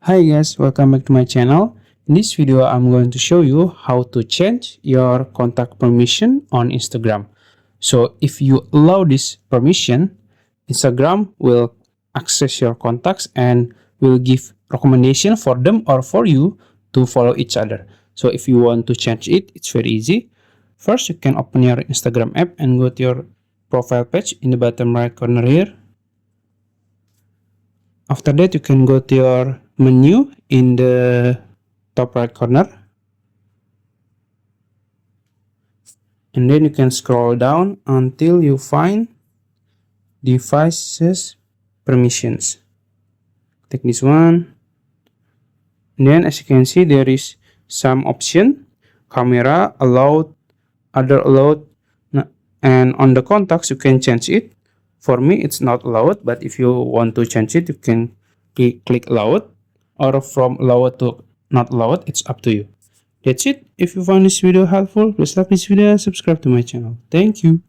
Hi guys, welcome back to my channel. In this video, I'm going to show you how to change your contact permission on Instagram. So if you allow this permission, Instagram will access your contacts and will give recommendation for them or for you to follow each other. So if you want to change it, it's very easy. First, you can open your Instagram app and go to your profile page in the bottom right corner here. After that, you can go to your menu in the top right corner, and then you can scroll down until you find devices permissions. Take this one, and then as you can see there is some option: camera allowed, other allowed, and on the contacts you can change it. For me it's not allowed, but if you want to change it you can click allowed, or from allowed to not allowed, it's up to you. That's it. If you found this video helpful, please like this video and subscribe to my channel. Thank you.